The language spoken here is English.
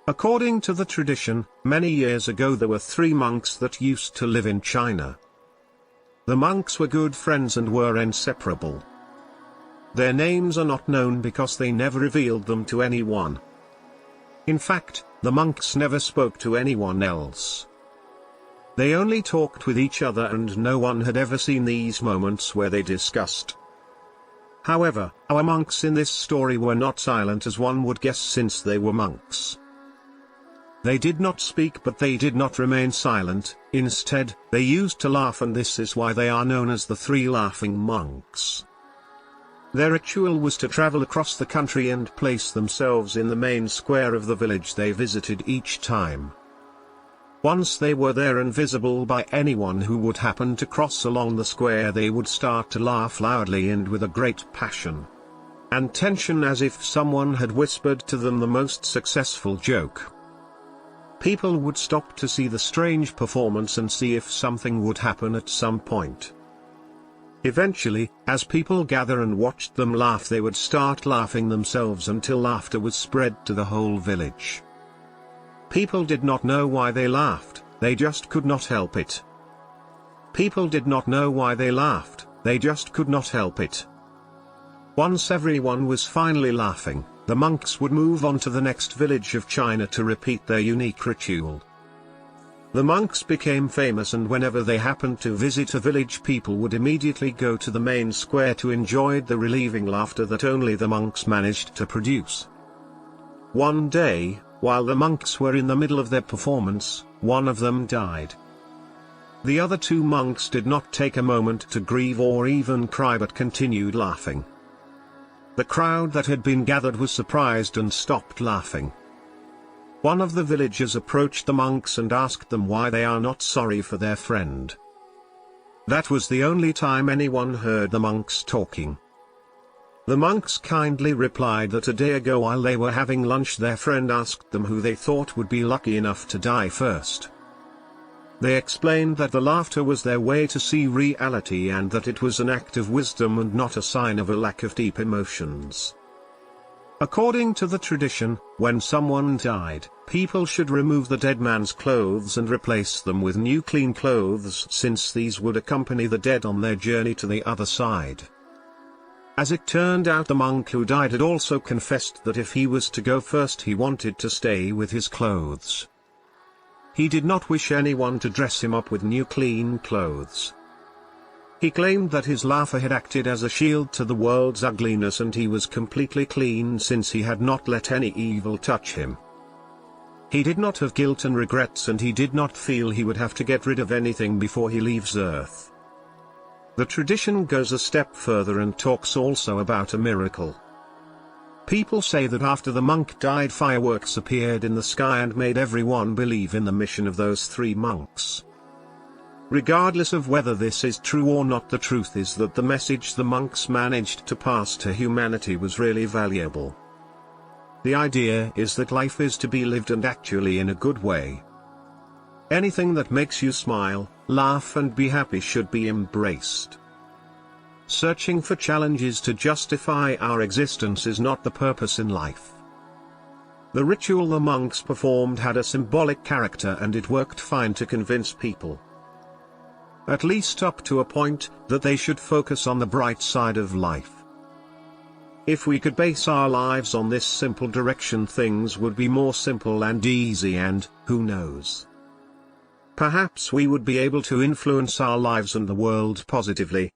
According to the tradition, many years ago there were 3 monks that used to live in China. The monks were good friends and were inseparable. Their names are not known because they never revealed them to anyone. In fact, the monks never spoke to anyone else. They only talked with each other, and no one had ever seen these moments where they discussed. However, our monks in this story were not silent as one would guess, since they were monks. They did not speak, but they did not remain silent. Instead, they used to laugh, and this is why they are known as the 3 laughing monks. Their ritual was to travel across the country and place themselves in the main square of the village they visited each time. Once they were there and visible by anyone who would happen to cross along the square, they would start to laugh loudly and with a great passion and tension, as if someone had whispered to them the most successful joke. People would stop to see the strange performance and see if something would happen at some point. Eventually, as people gather and watched them laugh, they would start laughing themselves until laughter was spread to the whole village. People did not know why they laughed, they just could not help it. People did not know why they laughed, they just could not help it. Once everyone was finally laughing, the monks would move on to the next village of China to repeat their unique ritual. The monks became famous, and whenever they happened to visit a village, people would immediately go to the main square to enjoy the relieving laughter that only the monks managed to produce. One day, while the monks were in the middle of their performance, one of them died. The other 2 monks did not take a moment to grieve or even cry, but continued laughing. The crowd that had been gathered was surprised and stopped laughing. One of the villagers approached the monks and asked them why they are not sorry for their friend. That was the only time anyone heard the monks talking. The monks kindly replied that a day ago, while they were having lunch, their friend asked them who they thought would be lucky enough to die first. They explained that the laughter was their way to see reality, and that it was an act of wisdom and not a sign of a lack of deep emotions. According to the tradition, when someone died, people should remove the dead man's clothes and replace them with new clean clothes, since these would accompany the dead on their journey to the other side. As it turned out, the monk who died had also confessed that if he was to go first, he wanted to stay with his clothes. He did not wish anyone to dress him up with new clean clothes. He claimed that his laughter had acted as a shield to the world's ugliness, and he was completely clean since he had not let any evil touch him. He did not have guilt and regrets, and he did not feel he would have to get rid of anything before he leaves Earth. The tradition goes a step further and talks also about a miracle. People say that after the monk died, fireworks appeared in the sky and made everyone believe in the mission of those 3 monks. Regardless of whether this is true or not, the truth is that the message the monks managed to pass to humanity was really valuable. The idea is that life is to be lived, and actually in a good way. Anything that makes you smile, laugh and be happy should be embraced. Searching for challenges to justify our existence is not the purpose in life. The ritual the monks performed had a symbolic character, and it worked fine to convince people, at least up to a point, that they should focus on the bright side of life. If we could base our lives on this simple direction, things would be more simple and easy, and, who knows, perhaps we would be able to influence our lives and the world positively.